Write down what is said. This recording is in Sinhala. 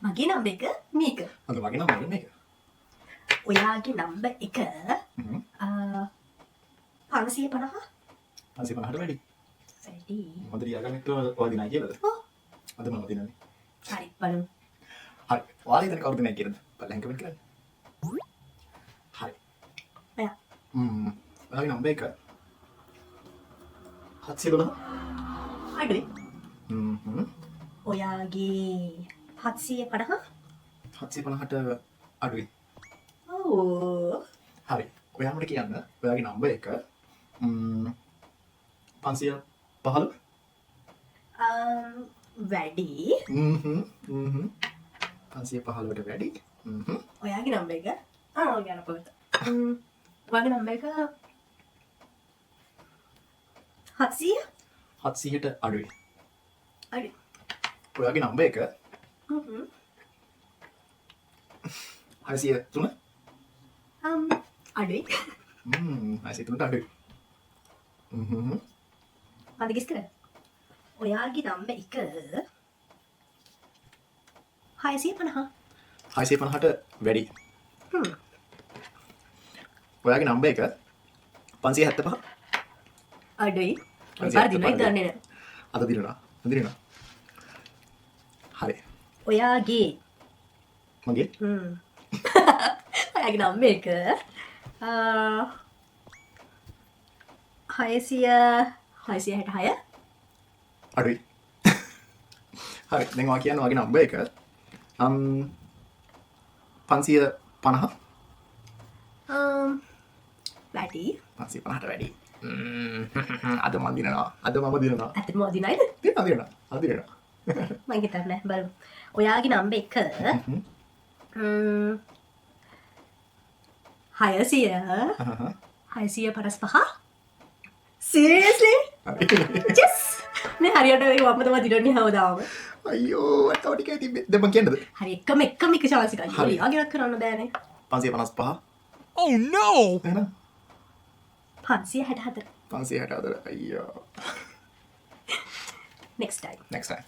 මගේ නම්බ එක මේක. හොඳ මගේ නම්බර මේක. ඔයාගේ නම්බ එක 550. 550ට වැඩි. වැඩි. මොකද ලියාගන්න ඔයා දිනයි කියලාද? ඔව්. අද මම දිනන්නේ. හරි බලමු. හරි. ඔයාලා ඉතින් කවුරුද දිනයි කියලාද? බලන්න කමෙන්ට් කරන්න. හරි. ඔයා. ඔයාගේ නම්බර එක 712. අඩුයි. ඔයාගේ 750. 750ට අඩුයි. ඔව්. හරි. ඔයා මට කියන්න ඔයාගේ නම්බර එක 515. වැඩි. 515ට වැඩි. ඔයාගේ නම්බ එක ඔයාලා පොත. ඔයාගේ නම්බ එක 700. 700ට අඩුයි. අඩුයි. ඔයාගේ නම්බර එක 603. අඩුයි. 603ට අඩුයි. මද කිස් කරන්න. ඔයාගේ නම්බ එක 650. 650ට වැඩි. ඔයාගේ නම්බර එක 575. අඩුයි. පාර දිනයි දන්නේ නැහැ. අද දිනනවා. දිනනවා. හරි. ඔයාගේ මගේ ඔයාගේ නම්බ එක 666. අඩුයි. හරි. දැන් ඔයා කියන්න ඔයාගේ නම්බර එක 550. වැඩි. 550ට වැඩි. අද මම දිනනවා. අද මම දිනනවා. ඇත්තටම දිනයිද? දිනනවා. අද දිනනවා. මම හිතන්නේ බලමු. ඔයාගේ නම්බ එක 655. Seriously? Yes! මේ හරියට මේ වම්ම තමයි දිනන්නේ හැමදාම. අයියෝ අතව ටිකයි තිබ්බේ. දැන් මම කියන්නද? හරි එකම එක chance එකයි. හරි. ඔයාගෙවත් කරන්න බෑනේ. 555. Oh no! එහෙනම් 564. 564. අයියෝ. Next time. Next time.